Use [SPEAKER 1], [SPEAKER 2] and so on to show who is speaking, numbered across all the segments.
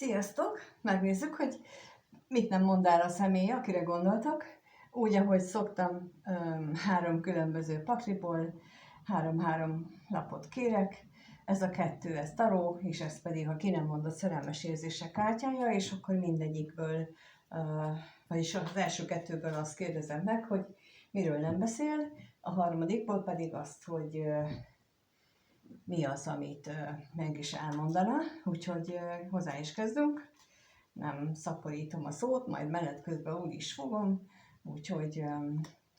[SPEAKER 1] Sziasztok! Megnézzük, hogy mit nem mond el a személy, akire gondoltak. Úgy, ahogy szoktam, 3 különböző pakliból 3-3 lapot kérek. Ez a 2, ez taró, és ez pedig a ki nem mondott szerelmes érzések kártyája, és akkor mindegyikből, vagyis az első 2-ből azt kérdezem meg, hogy miről nem beszél, a harmadikból pedig azt, hogy mi az, amit meg is elmondana, úgyhogy hozzá is kezdünk. Nem szaporítom a szót, majd menet közben úgy is fogom, úgyhogy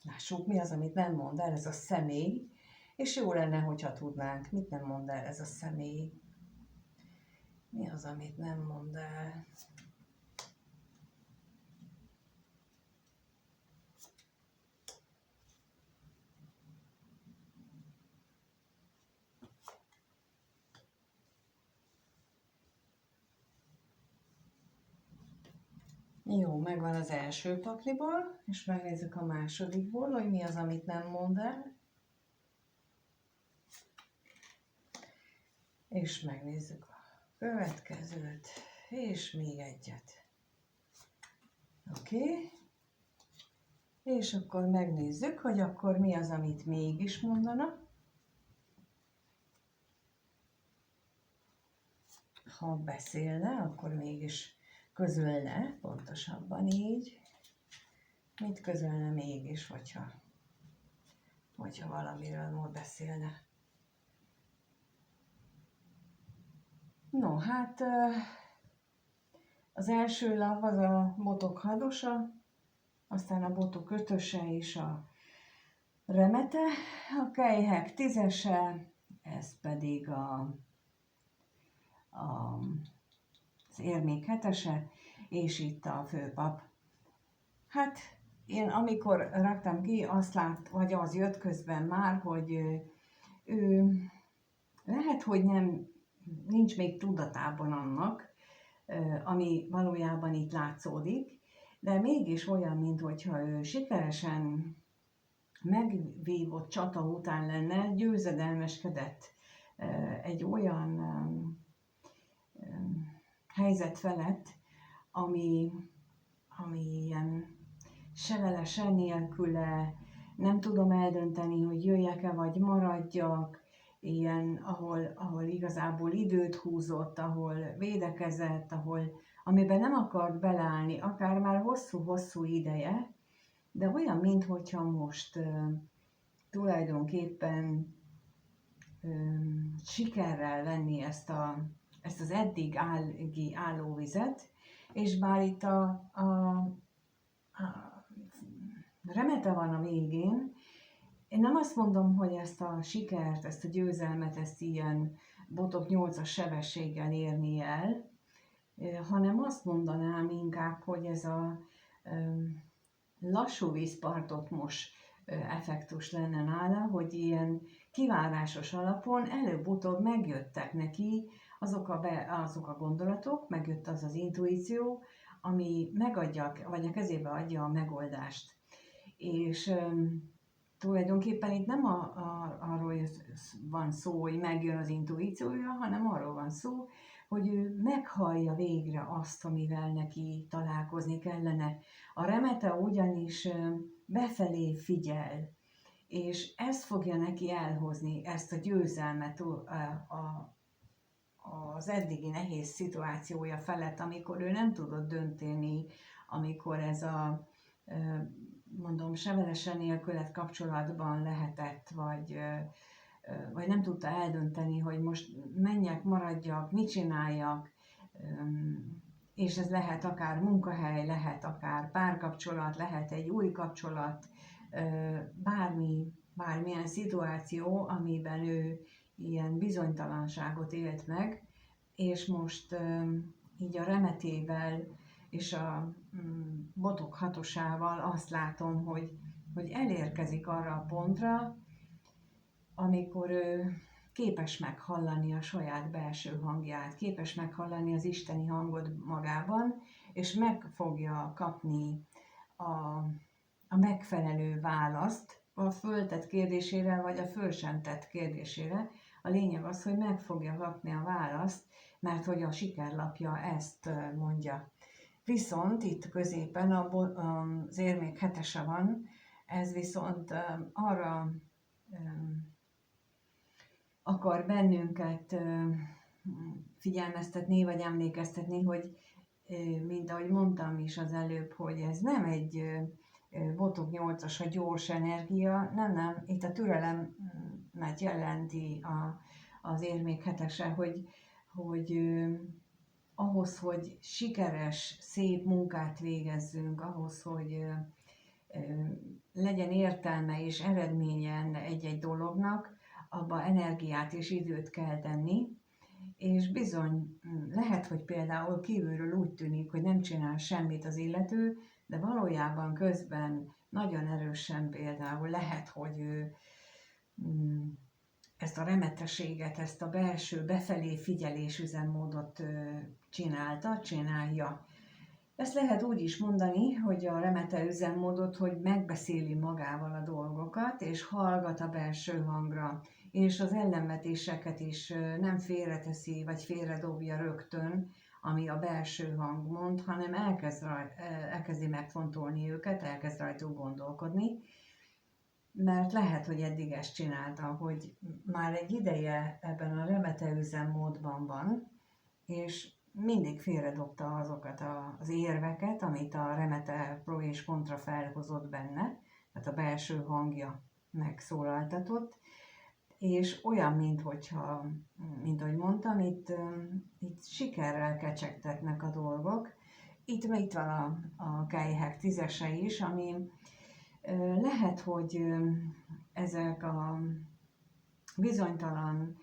[SPEAKER 1] lássuk, mi az, amit nem mond el ez a személy, és jó lenne, hogyha tudnánk, mit nem mond el ez a személy. Mi az, amit nem mond el? Jó, megvan az első pakliból, és megnézzük a másodikból, hogy mi az, amit nem mond el. És megnézzük a következőt, és még egyet. Oké. És akkor megnézzük, hogy akkor mi az, amit mégis mondana. Ha beszélne, akkor mégis közölne, pontosabban így. Mit közölne mégis, hogyha valamiről beszélne. No, hát az első lap az a botok 6-osa, aztán a botok 5-öse és a remete, a kelyhek 10-ese, ez pedig az érmék 7-ese, és itt a főpap. Hát én amikor raktam ki, vagy az jött közben már, hogy ő lehet, hogy nincs még tudatában annak, ami valójában itt látszódik, de mégis olyan, mintha ő sikeresen megvívott csata után lenne, győzedelmeskedett egy olyan helyzet felett, ami ilyen se vele, se nélküle, nem tudom eldönteni, hogy jöjjek-e vagy maradjak, ilyen, ahol igazából időt húzott, ahol védekezett, amiben nem akart beleállni, akár már hosszú-hosszú ideje, de olyan, minthogyha most tulajdonképpen sikerrel venni ezt az eddig állóvizet, és bár itt a remete van a végén, én nem azt mondom, hogy ezt a sikert, ezt a győzelmet, ezt ilyen botok 8-as sebességgel érni el, hanem azt mondanám inkább, hogy ez a lassú vízpartot most effektus lenne nála, hogy ilyen kivárásos alapon előbb-utóbb megjöttek neki azok a gondolatok, megjött az az intuíció, ami megadja, vagy a kezébe adja a megoldást. És tulajdonképpen itt nem arról van szó, hogy megjön az intuíciója, hanem arról van szó, hogy ő meghallja végre azt, amivel neki találkozni kellene. A remete ugyanis befelé figyel, és ez fogja neki elhozni ezt a győzelmet az eddigi nehéz szituációja felett, amikor ő nem tudott dönteni, amikor ez se vele, se nélkület kapcsolatban lehetett, vagy nem tudta eldönteni, hogy most menjek, maradjak, mit csináljak, és ez lehet akár munkahely, lehet akár párkapcsolat, lehet egy új kapcsolat, bármilyen szituáció, amiben ő ilyen bizonytalanságot élt meg, és most így a remetével és a botok 6-osával azt látom, hogy elérkezik arra a pontra, amikor ő képes meghallani a saját belső hangját, képes meghallani az isteni hangot magában, és meg fogja kapni a megfelelő választ a föltett kérdésére, vagy a föl sem tett kérdésére, A lényeg az, hogy meg fogja kapni a választ, mert hogy a sikerlapja ezt mondja. Viszont itt középen az érmék hetese van, ez viszont arra akar bennünket figyelmeztetni, vagy emlékeztetni, hogy mint ahogy mondtam is az előbb, hogy ez nem egy botok 8-as a gyors energia, nem, itt a türelemet jelenti az érmék hetese, hogy ahhoz, hogy sikeres, szép munkát végezzünk, ahhoz, hogy legyen értelme és eredményen egy-egy dolognak, abba energiát és időt kell tenni, és bizony lehet, hogy például kívülről úgy tűnik, hogy nem csinál semmit az illető, de valójában közben nagyon erősen például lehet, hogy ő ezt a remetességet, ezt a belső befelé figyelés üzemmódot csinálja. Ezt lehet úgy is mondani, hogy a remete üzemmódot, hogy megbeszéli magával a dolgokat, és hallgat a belső hangra, és az ellenvetéseket is nem félreteszi, vagy félredobja rögtön, ami a belső hang mond, hanem elkezdi megfontolni őket, elkezd rajtuk gondolkodni, mert lehet, hogy eddig ezt csinálta, hogy már egy ideje ebben a remete üzemmódban van, és mindig félredobta azokat az érveket, amit a remete pro és kontra felhozott benne, tehát a belső hangja megszólaltatott, és olyan, mint ahogy mondtam, itt sikerrel kecsegtetnek a dolgok. Itt van a Kejhek 10-ese is, ami lehet, hogy ezek a bizonytalan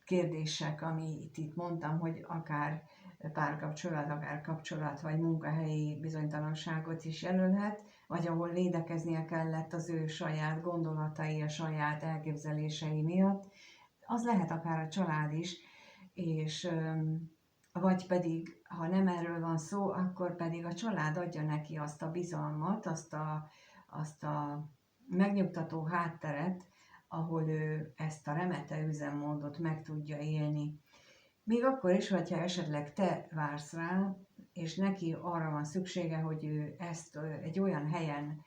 [SPEAKER 1] kérdések, amit itt mondtam, hogy akár párkapcsolat, akár kapcsolat, vagy munkahelyi bizonytalanságot is jelölhet, vagy ahol védekeznie kellett az ő saját gondolatai, a saját elképzelései miatt, az lehet akár a család is, és vagy pedig, ha nem erről van szó, akkor pedig a család adja neki azt a bizalmat, azt a megnyugtató hátteret, ahol ő ezt a remete üzemmódot meg tudja élni. Még akkor is, hogyha esetleg te vársz rá, és neki arra van szüksége, hogy ő ezt egy olyan helyen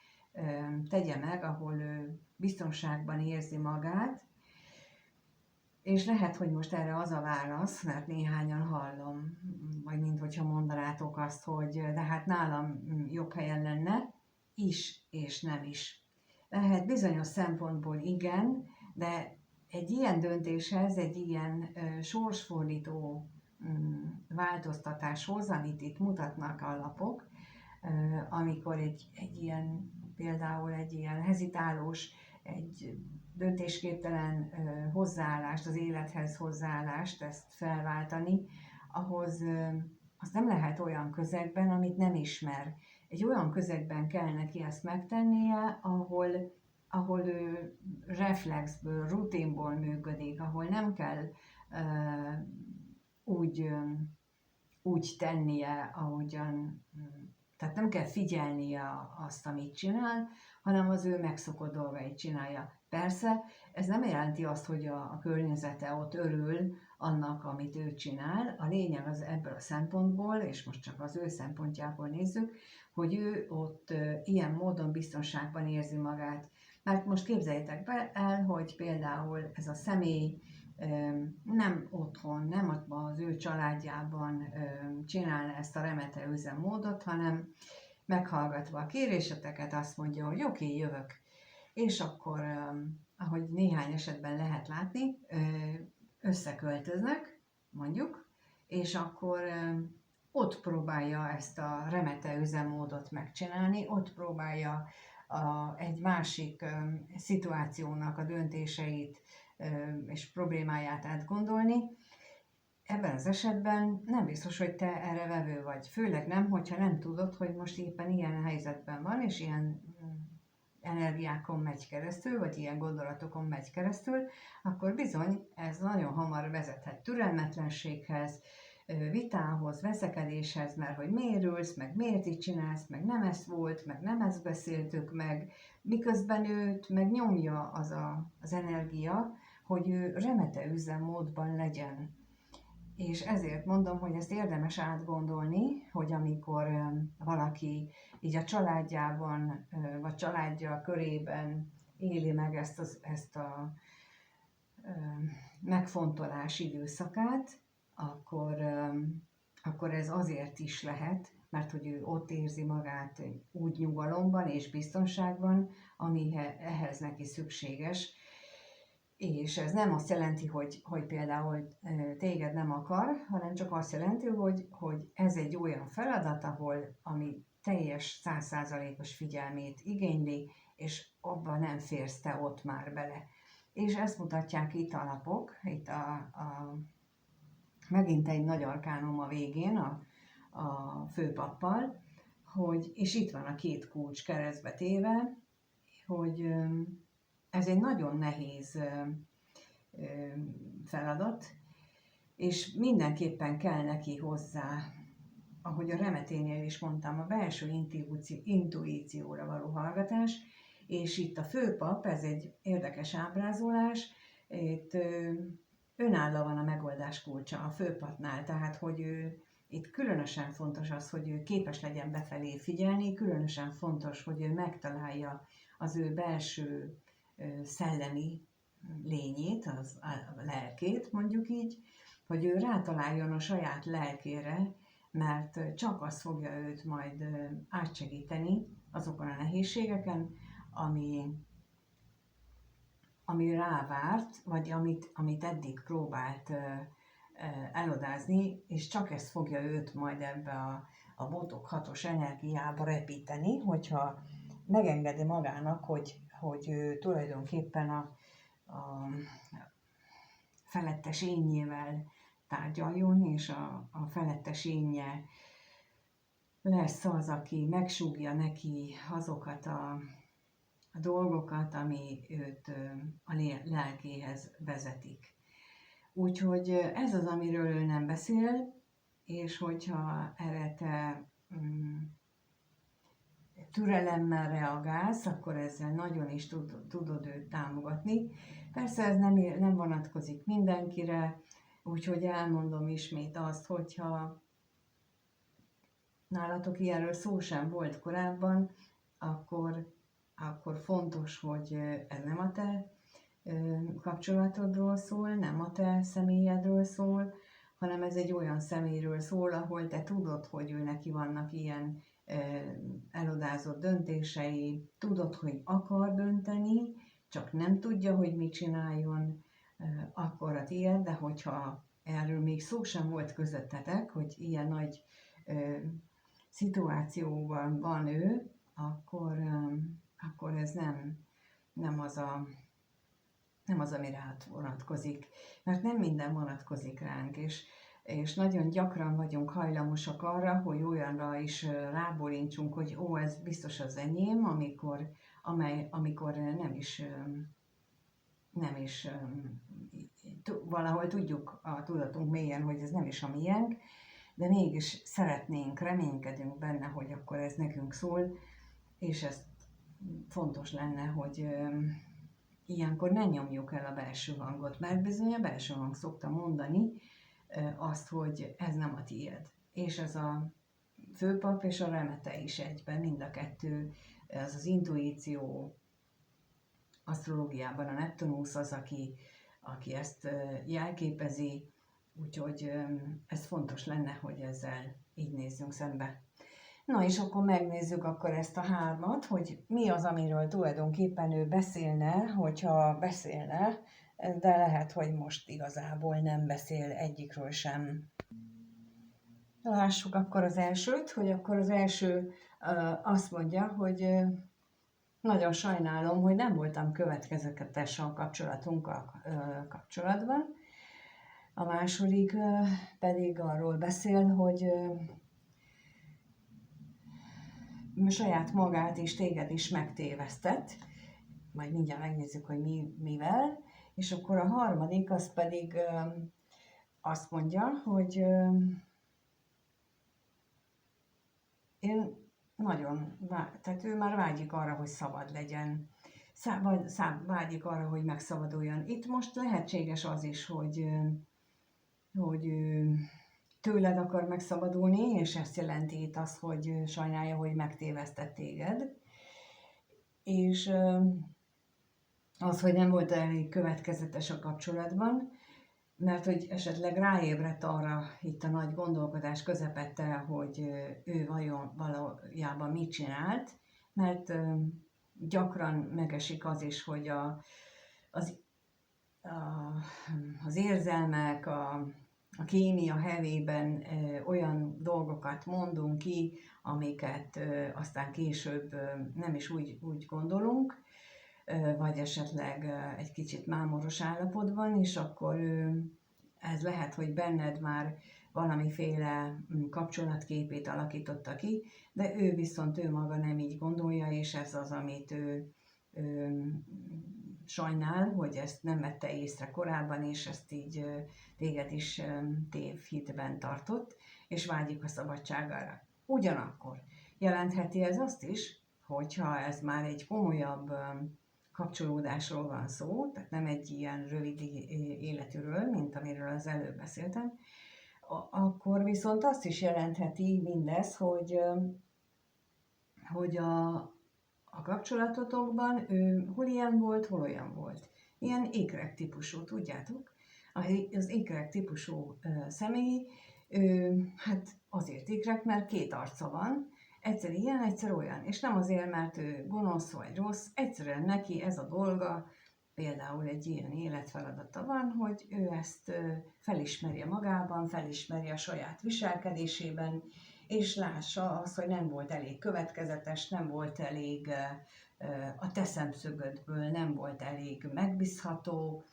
[SPEAKER 1] tegye meg, ahol ő biztonságban érzi magát, és lehet, hogy most erre az a válasz, mert néhányan hallom, vagy minthogyha mondanátok azt, hogy de hát nálam jobb helyen lenne, is és nem is. Lehet bizonyos szempontból igen, de egy ilyen döntéshez, egy ilyen sorsfordító változtatáshoz, amit itt mutatnak a lapok, amikor egy ilyen, például egy ilyen hezitálós, egy döntésképtelen hozzáállást, az élethez hozzáállást, ezt felváltani, ahhoz az nem lehet olyan közegben, amit nem ismer. Egy olyan közegben kell neki ezt megtennie, ahol ő reflexből, rutinból működik, ahol nem kell úgy tennie, ahogyan, tehát nem kell figyelnie azt, amit csinál, hanem az ő megszokott dolgait csinálja. Persze, ez nem jelenti azt, hogy a környezete ott örül annak, amit ő csinál. A lényeg az ebből a szempontból, és most csak az ő szempontjából nézzük, hogy ő ott ilyen módon biztonságban érzi magát. Mert most képzeljétek el, hogy például ez a személy nem otthon, nem az ő családjában csinálna ezt a remete üzemmódot, hanem meghallgatva a kéréseteket azt mondja, hogy oké, jövök. És akkor, ahogy néhány esetben lehet látni, összeköltöznek, mondjuk, és akkor ott próbálja ezt a remete üzemmódot megcsinálni, ott próbálja egy másik szituációnak a döntéseit és problémáját átgondolni. Ebben az esetben nem biztos, hogy te erre vevő vagy. Főleg nem, hogyha nem tudod, hogy most éppen ilyen helyzetben van, és ilyen energiákon megy keresztül, vagy ilyen gondolatokon megy keresztül, akkor bizony ez nagyon hamar vezethet türelmetlenséghez, vitához, veszekedéshez, mert hogy miért ülsz, meg miért így csinálsz, meg nem ez volt, meg nem ezt beszéltük meg, miközben őt meg nyomja az energia, hogy ő remete üzemmódban legyen. És ezért mondom, hogy ezt érdemes átgondolni, hogy amikor valaki így a családjában, vagy családja körében éli meg ezt a megfontolás időszakát, akkor ez azért is lehet, mert hogy ő ott érzi magát úgy nyugalomban és biztonságban, ami ehhez neki szükséges. És ez nem azt jelenti, hogy például téged nem akar, hanem csak azt jelenti, hogy ez egy olyan feladat, ami teljes 100%-os figyelmét igényli, és abban nem férsz te ott már bele. És ezt mutatják itt a napok, itt megint egy nagy arkánom a végén a főpappal, és itt van a két kulcs keresztbe téve, hogy ez egy nagyon nehéz feladat, és mindenképpen kell neki hozzá, ahogy a remeténél is mondtam, a belső intuícióra való hallgatás, és itt a főpap, ez egy érdekes ábrázolás, itt önálló van a megoldás kulcsa a főpapnál, tehát hogy itt különösen fontos az, hogy ő képes legyen befelé figyelni, különösen fontos, hogy ő megtalálja az ő belső szellemi lényét, a lelkét, mondjuk így, hogy ő rátaláljon a saját lelkére, mert csak az fogja őt majd átsegíteni azokon a nehézségeken, ami rávárt, vagy amit eddig próbált elodázni, és csak ez fogja őt majd ebbe a botok hatos energiába repíteni, hogyha megengedi magának, hogy ő tulajdonképpen a felettes énjével tárgyaljon, és a felettes énje lesz az, aki megsúgja neki azokat a dolgokat, ami őt a lelkéhez vezetik. Úgyhogy ez az, amiről ő nem beszél, és hogyha erre te türelemmel reagálsz, akkor ezzel nagyon is tudod őt támogatni. Persze ez nem vonatkozik mindenkire, úgyhogy elmondom ismét azt, hogyha nálatok ilyenről szó sem volt korábban, akkor fontos, hogy ez nem a te kapcsolatodról szól, nem a te személyedről szól, hanem ez egy olyan személyről szól, ahol te tudod, hogy ő neki vannak ilyen elodázott döntései, tudod, hogy akar dönteni, csak nem tudja, hogy mit csináljon, akkor a tiéd, de hogyha erről még szó sem volt közöttetek, hogy ilyen nagy szituációban van ő, akkor ez nem az, ami rád vonatkozik. Mert nem minden vonatkozik ránk, és nagyon gyakran vagyunk hajlamosak arra, hogy olyanra is rábólincsunk, hogy ez biztos az enyém, amikor nem is valahol tudjuk a tudatunk mélyen, hogy ez nem is a miénk, de mégis szeretnénk, reménykedünk benne, hogy akkor ez nekünk szól, és ez fontos lenne, hogy ilyenkor ne nyomjuk el a belső hangot, mert bizony a belső hang szokta mondani azt, hogy ez nem a tiéd. És ez a főpap és a remete is egyben, mind a kettő, az intuíció, asztrológiában a Neptunusz az, aki ezt jelképezi, úgyhogy ez fontos lenne, hogy ezzel így nézzünk szembe. Na és akkor megnézzük akkor ezt a hármat, hogy mi az, amiről tulajdonképpen ő beszélne, hogyha beszélne, de lehet, hogy most igazából nem beszél egyikről sem. Lássuk akkor az elsőt, hogy akkor az első azt mondja, hogy nagyon sajnálom, hogy nem voltam következetes a kapcsolatunkkal kapcsolatban. A második pedig arról beszél, hogy saját magát és téged is megtévesztett, majd mindjárt megnézzük, hogy mivel, és akkor a harmadik az pedig azt mondja, hogy tehát ő már vágyik arra, hogy szabad legyen. vágyik arra, hogy megszabaduljon. Itt most lehetséges az is, hogy tőled akar megszabadulni, és ezt jelenti itt az, hogy sajnálja, hogy megtévesztett téged. És az, hogy nem volt elég következetes a kapcsolatban, mert hogy esetleg ráébredt arra itt a nagy gondolkodás közepette, hogy ő valójában mit csinált, mert gyakran megesik az is, hogy az érzelmek, a kémia hevében olyan dolgokat mondunk ki, amiket aztán később nem is úgy gondolunk, vagy esetleg egy kicsit mámoros állapotban, és akkor ez lehet, hogy benned már valamiféle kapcsolatképét alakította ki, de ő viszont ő maga nem így gondolja, és ez az, amit ő sajnál, hogy ezt nem vette észre korábban, és ezt így téged is tévhitben tartott, és vágyik a szabadságára. Ugyanakkor jelentheti ez azt is, hogyha ez már egy komolyabb kapcsolódásról van szó, tehát nem egy ilyen rövid életűről, mint amiről az előbb beszéltem, akkor viszont azt is jelentheti mindez, hogy a kapcsolatotokban ő hol ilyen volt, hol olyan volt. Ilyen ékrek típusú, tudjátok? Az ékrek típusú személy, hát azért ékrek, mert két arca van, egyszer ilyen, egyszer olyan. És nem azért, mert ő gonosz vagy rossz, egyszerűen neki ez a dolga, például egy ilyen életfeladata van, hogy ő ezt felismerje magában, felismerje a saját viselkedésében, és lássa azt, hogy nem volt elég következetes, nem volt elég a te szemszögödből, nem volt elég megbízható,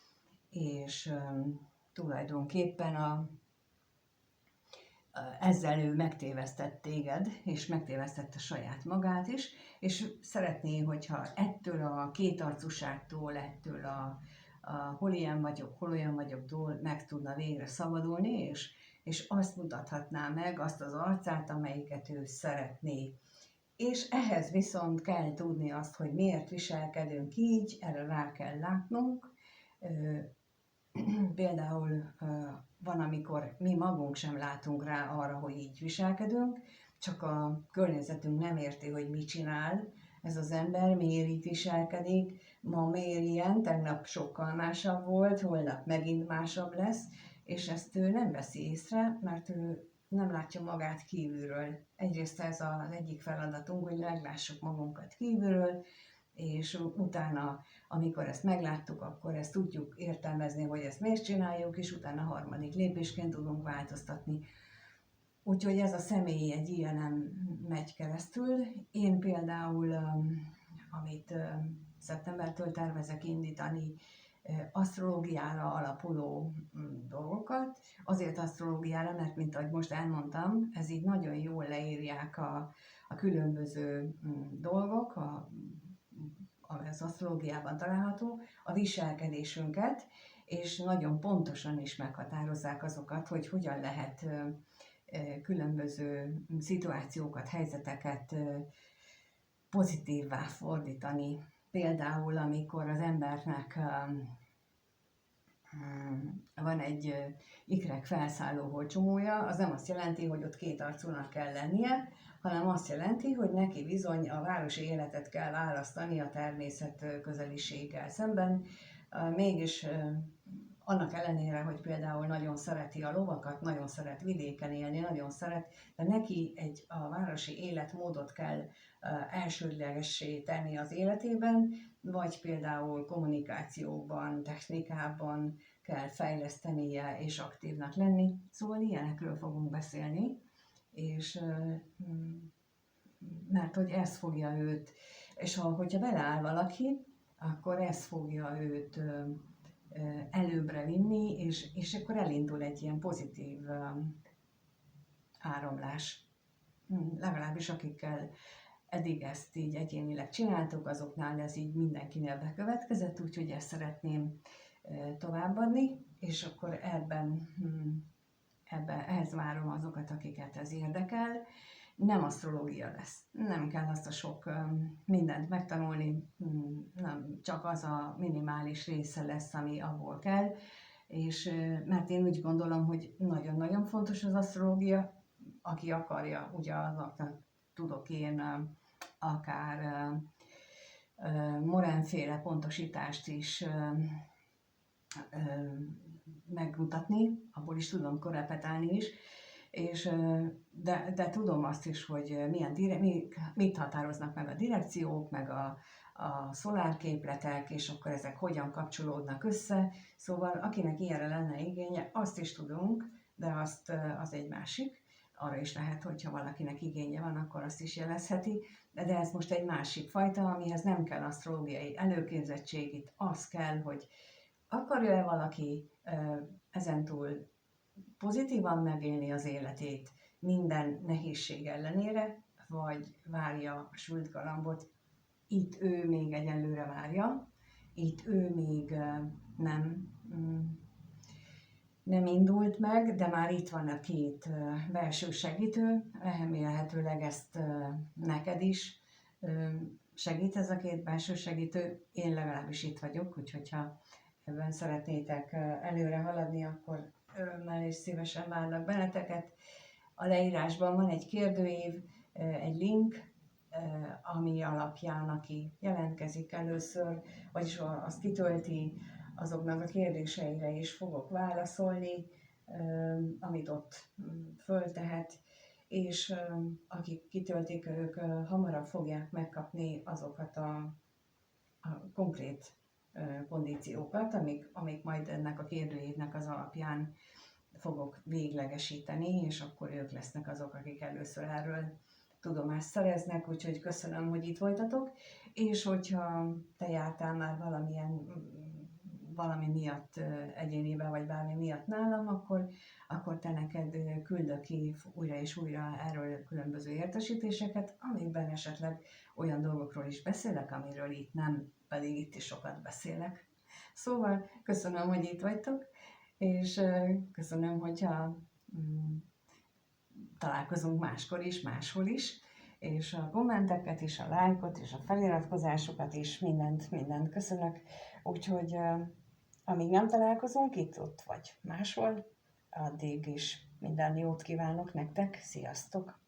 [SPEAKER 1] és tulajdonképpen ezzel ő megtévesztett téged, és megtévesztette saját magát is, és szeretné, hogyha ettől a kétarcúságtól, ettől a hol ilyen vagyok, hol olyan vagyoktól meg tudna végre szabadulni, és azt mutathatná meg, azt az arcát, amelyiket ő szeretné. És ehhez viszont kell tudni azt, hogy miért viselkedünk így, erre rá kell látnunk. Például van, amikor mi magunk sem látunk rá arra, hogy így viselkedünk, csak a környezetünk nem érti, hogy mit csinál ez az ember, miért így viselkedik, ma miért ilyen, tegnap sokkal másabb volt, holnap megint másabb lesz, és ezt ő nem veszi észre, mert ő nem látja magát kívülről. Egyrészt ez az egyik feladatunk, hogy meglássuk magunkat kívülről, és utána, amikor ezt megláttuk, akkor ezt tudjuk értelmezni, hogy ezt miért csináljuk, és utána a harmadik lépésként tudunk változtatni. Úgyhogy ez a személy egy ilyenem megy keresztül. Én például, amit szeptembertől tervezek indítani, asztrológiára alapuló dolgokat. Azért asztrológiára, mert mint ahogy most elmondtam, ez így nagyon jól leírják a különböző dolgok, az asztrológiában található, a viselkedésünket, és nagyon pontosan is meghatározzák azokat, hogy hogyan lehet különböző szituációkat, helyzeteket pozitívvá fordítani. Például, amikor az embernek van egy ikrek felszálló holcsomója, az nem azt jelenti, hogy ott két arcúnak kell lennie, hanem azt jelenti, hogy neki bizony a városi életet kell választani a természet közeliséggel szemben. Mégis annak ellenére, hogy például nagyon szereti a lovakat, nagyon szeret vidéken élni, nagyon szeret, de neki a városi életmódot kell elsődlegessé tenni az életében, vagy például kommunikációban, technikában kell fejlesztenie és aktívnak lenni. Szóval ilyenekről fogunk beszélni, és mert hogy ez fogja őt, és hogyha beleáll valaki, akkor ez fogja őt előbbre vinni, és akkor elindul egy ilyen pozitív áramlás. Legalábbis akikkel eddig ezt így egyénileg csináltuk, azoknál ez így mindenkinél bekövetkezett, úgyhogy ezt szeretném továbbadni, és akkor ehhez várom azokat, akiket ez érdekel, nem asztrológia lesz. Nem kell azt a sok mindent megtanulni, nem csak az a minimális része lesz, ami abból kell, és mert én úgy gondolom, hogy nagyon-nagyon fontos az asztrológia, aki akarja, ugye azoknak tudok én akár Morán-féle pontosítást is megmutatni, abból is tudom korrepetálni is, és, de tudom azt is, hogy mit határoznak meg a direkciók, meg a szolárképletek, és akkor ezek hogyan kapcsolódnak össze. Szóval akinek ilyenre lenne igénye, azt is tudunk, de az egy másik. Arra is lehet, hogyha valakinek igénye van, akkor azt is jelezheti. De ez most egy másik fajta, amihez nem kell asztrológiai előképzettség, itt az kell, hogy akarja-e valaki ezentúl pozitívan megélni az életét minden nehézség ellenére, vagy várja a sült galambot. Itt ő még egyelőre várja, itt ő még nem indult meg, de már itt van a két belső segítő, remélhetőleg ezt neked is segít ez a két belső segítő. Én legalábbis itt vagyok, úgyhogy ha ebben szeretnétek előre haladni, akkor örömmel és szívesen várlak benneteket. A leírásban van egy kérdőív, egy link, ami alapján, aki jelentkezik először, vagyis azt kitölti, azoknak a kérdéseire is fogok válaszolni, amit ott föltehet, és akik kitöltik, ők hamarabb fogják megkapni azokat a konkrét kondíciókat, amik majd ennek a kérdőívnek az alapján fogok véglegesíteni, és akkor ők lesznek azok, akik először erről tudomást szereznek, úgyhogy köszönöm, hogy itt voltatok, és hogyha te jártál már valami miatt egyéniben, vagy bármi miatt nálam, akkor te neked küldök ki újra és újra erről különböző értesítéseket, amikben esetleg olyan dolgokról is beszélek, amiről itt nem, pedig itt is sokat beszélek. Szóval köszönöm, hogy itt vagytok, és köszönöm, hogyha találkozunk máskor is, máshol is, és a kommenteket is, a lájkot és a feliratkozásokat is, mindent köszönök. Úgyhogy amíg nem találkozunk, itt-ott vagy máshol, addig is minden jót kívánok nektek, sziasztok!